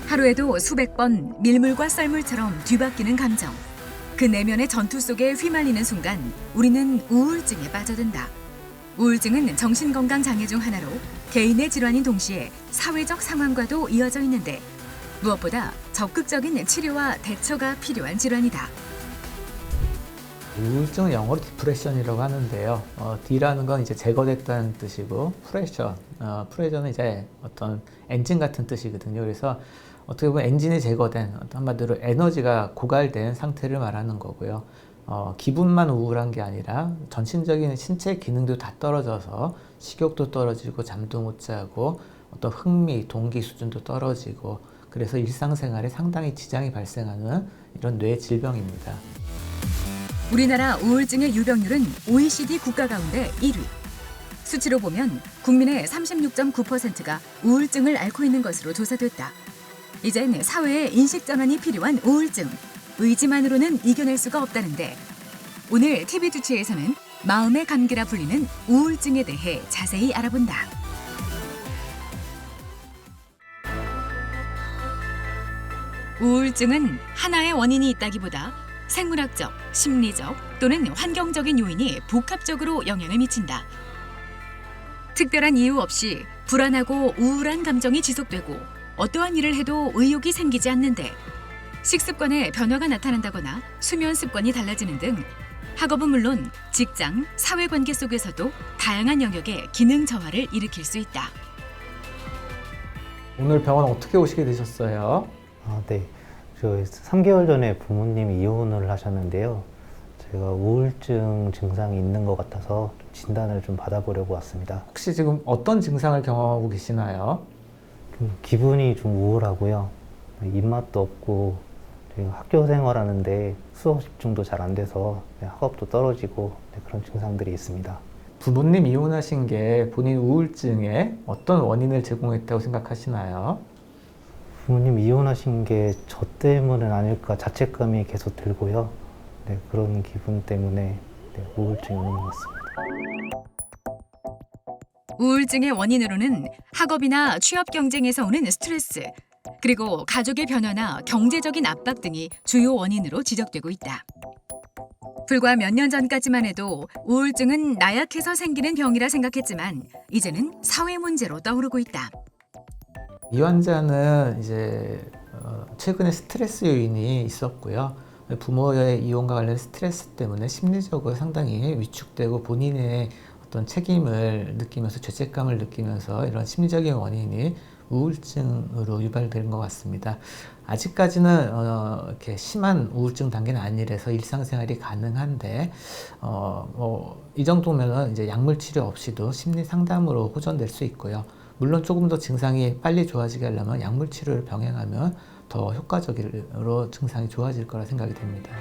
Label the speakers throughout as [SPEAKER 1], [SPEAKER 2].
[SPEAKER 1] 하루에도 수백 번 밀물과 썰물처럼 뒤바뀌는 감정. 그 내면의 전투 속에 휘말리는 순간 우리는 우울증에 빠져든다. 우울증은 정신건강 장애 중 하나로 개인의 질환인 동시에 사회적 상황과도 이어져 있는데 무엇보다 적극적인 치료와 대처가 필요한 질환이다.
[SPEAKER 2] 우울증은 영어로 디프레션이라고 하는데요. D라는 건 이제 제거됐다는 뜻이고, 프레셔는 이제 어떤 엔진 같은 뜻이거든요. 그래서 어떻게 보면 엔진이 제거된, 한마디로 에너지가 고갈된 상태를 말하는 거고요. 기분만 우울한 게 아니라 전신적인 신체 기능도 다 떨어져서 식욕도 떨어지고 잠도 못 자고 어떤 흥미, 동기 수준도 떨어지고 그래서 일상생활에 상당히 지장이 발생하는 이런 뇌 질병입니다.
[SPEAKER 1] 우리나라 우울증의 유병률은 OECD 국가 가운데 1위. 수치로 보면 국민의 36.9%가 우울증을 앓고 있는 것으로 조사됐다. 이젠 사회의 인식 전환이 필요한 우울증. 의지만으로는 이겨낼 수가 없다는데 오늘 TV두치에서는 마음의 감기라 불리는 우울증에 대해 자세히 알아본다. 우울증은 하나의 원인이 있다기보다 생물학적, 심리적 또는 환경적인 요인이 복합적으로 영향을 미친다. 특별한 이유 없이 불안하고 우울한 감정이 지속되고 어떠한 일을 해도 의욕이 생기지 않는데 식습관에 변화가 나타난다거나 수면 습관이 달라지는 등 학업은 물론 직장, 사회관계 속에서도 다양한 영역의 기능 저하를 일으킬 수 있다.
[SPEAKER 2] 오늘 병원 어떻게 오시게 되셨어요?
[SPEAKER 3] 네. 저 3개월 전에 부모님이 이혼을 하셨는데요. 제가 우울증 증상이 있는 것 같아서 진단을 좀 받아보려고 왔습니다.
[SPEAKER 2] 혹시 지금 어떤 증상을 경험하고 계시나요?
[SPEAKER 3] 기분이 좀 우울하고요. 입맛도 없고 학교 생활하는데 수업 집중도 잘 안 돼서 학업도 떨어지고 그런 증상들이 있습니다.
[SPEAKER 2] 부모님 이혼하신 게 본인 우울증에 어떤 원인을 제공했다고 생각하시나요?
[SPEAKER 3] 부모님 이혼하신 게 저 때문은 아닐까 자책감이 계속 들고요. 그런 기분 때문에 우울증이 오는 것 같습니다.
[SPEAKER 1] 우울증의 원인으로는 학업이나 취업 경쟁에서 오는 스트레스, 그리고 가족의 변화나 경제적인 압박 등이 주요 원인으로 지적되고 있다. 불과 몇 년 전까지만 해도 우울증은 나약해서 생기는 병이라 생각했지만 이제는 사회 문제로 떠오르고 있다.
[SPEAKER 2] 이 환자는 이제 최근에 스트레스 요인이 있었고요. 부모의 이혼과 관련 스트레스 때문에 심리적으로 상당히 위축되고 본인의 어떤 책임을 느끼면서 죄책감을 느끼면서 이런 심리적인 원인이 우울증으로 유발된 것 같습니다. 아직까지는 이렇게 심한 우울증 단계는 아니라서 일상생활이 가능한데 이 정도면은 이제 약물 치료 없이도 심리 상담으로 호전될 수 있고요. 물론 조금 더 증상이 빨리 좋아지게 하려면 약물 치료를 병행하면 더 효과적으로 증상이 좋아질 거라 생각이 됩니다.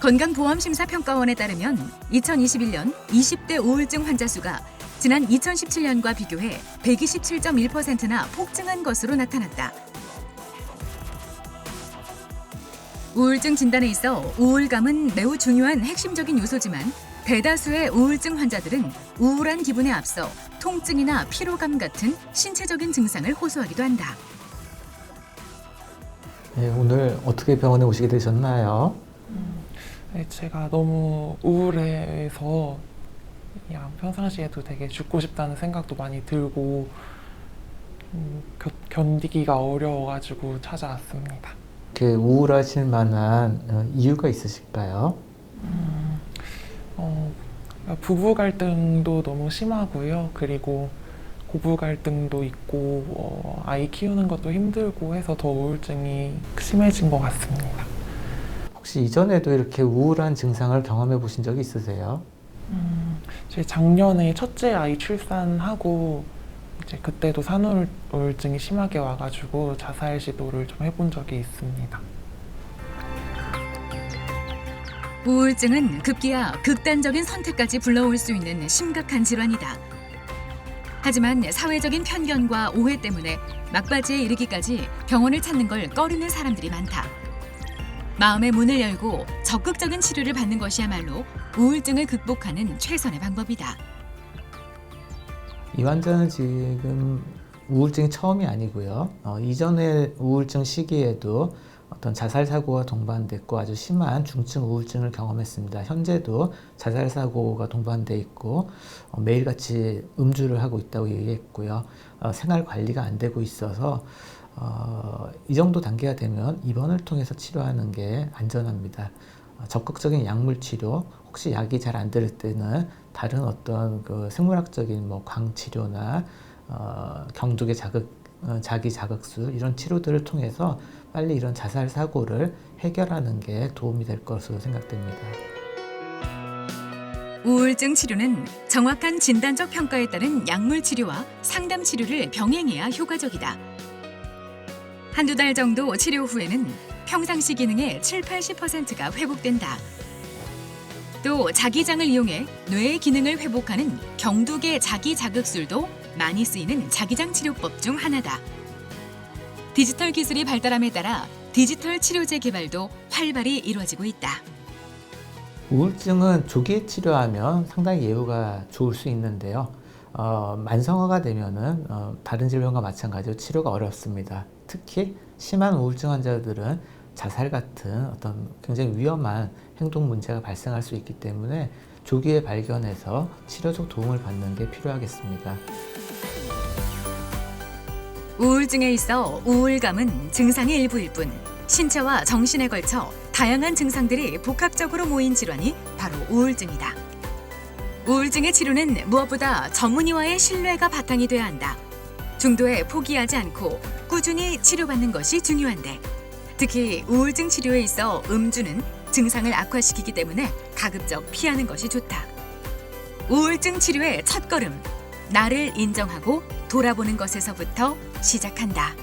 [SPEAKER 1] 건강보험심사평가원에 따르면 2021년 20대 우울증 환자 수가 지난 2017년과 비교해 127.1%나 폭증한 것으로 나타났다. 우울증 진단에 있어 우울감은 매우 중요한 핵심적인 요소지만 대다수의 우울증 환자들은 우울한 기분에 앞서 통증이나 피로감 같은 신체적인 증상을 호소하기도 한다.
[SPEAKER 2] 네, 오늘 어떻게 병원에 오시게 되셨나요?
[SPEAKER 4] 제가 너무 우울해서 그냥 평상시에도 되게 죽고 싶다는 생각도 많이 들고 견디기가 어려워가지고 찾아왔습니다.
[SPEAKER 2] 이렇게 우울하실 만한 이유가 있으실까요?
[SPEAKER 4] 부부 갈등도 너무 심하고요. 그리고 고부 갈등도 있고 아이 키우는 것도 힘들고 해서 더 우울증이 심해진 것 같습니다.
[SPEAKER 2] 혹시 이전에도 이렇게 우울한 증상을 경험해 보신 적이 있으세요?
[SPEAKER 4] 제 작년에 첫째 아이 출산하고 이제 그때도 산후우울증이 심하게 와가지고 자살 시도를 좀 해본 적이 있습니다.
[SPEAKER 1] 우울증은 급기야 극단적인 선택까지 불러올 수 있는 심각한 질환이다. 하지만 사회적인 편견과 오해 때문에 막바지에 이르기까지 병원을 찾는 걸 꺼리는 사람들이 많다. 마음의 문을 열고 적극적인 치료를 받는 것이야말로 우울증을 극복하는 최선의 방법이다.
[SPEAKER 2] 이 환자는 지금 우울증이 처음이 아니고요. 이전의 우울증 시기에도 어떤 자살 사고가 동반됐고 아주 심한 중증 우울증을 경험했습니다. 현재도 자살 사고가 동반돼 있고 매일같이 음주를 하고 있다고 얘기했고요. 생활 관리가 안 되고 있어서 이 정도 단계가 되면 입원을 통해서 치료하는 게 안전합니다. 적극적인 약물 치료, 혹시 약이 잘 안 될 때는 다른 어떤 그 생물학적인 뭐 광치료나 경두의 자기 자극술 이런 치료들을 통해서 빨리 이런 자살 사고를 해결하는 게 도움이 될 것으로 생각됩니다.
[SPEAKER 1] 우울증 치료는 정확한 진단적 평가에 따른 약물 치료와 상담 치료를 병행해야 효과적이다. 한두 달 정도 치료 후에는 평상시 기능의 70~80%가 회복된다. 또 자기장을 이용해 뇌의 기능을 회복하는 경두계 자기 자극술도 많이 쓰이는 자기장 치료법 중 하나다. 디지털 기술이 발달함에 따라 디지털 치료제 개발도 활발히 이루어지고 있다.
[SPEAKER 2] 우울증은 조기에 치료하면 상당히 예후가 좋을 수 있는데요. 만성화가 되면은 다른 질병과 마찬가지로 치료가 어렵습니다. 특히 심한 우울증 환자들은 자살 같은 어떤 굉장히 위험한 행동 문제가 발생할 수 있기 때문에 조기에 발견해서 치료적 도움을 받는 게 필요하겠습니다.
[SPEAKER 1] 우울증에 있어 우울감은 증상의 일부일 뿐 신체와 정신에 걸쳐 다양한 증상들이 복합적으로 모인 질환이 바로 우울증이다. 우울증의 치료는 무엇보다 전문의와의 신뢰가 바탕이 돼야 한다. 중도에 포기하지 않고 꾸준히 치료받는 것이 중요한데 특히 우울증 치료에 있어 음주는 증상을 악화시키기 때문에 가급적 피하는 것이 좋다. 우울증 치료의 첫걸음, 나를 인정하고 돌아보는 것에서부터 시작한다.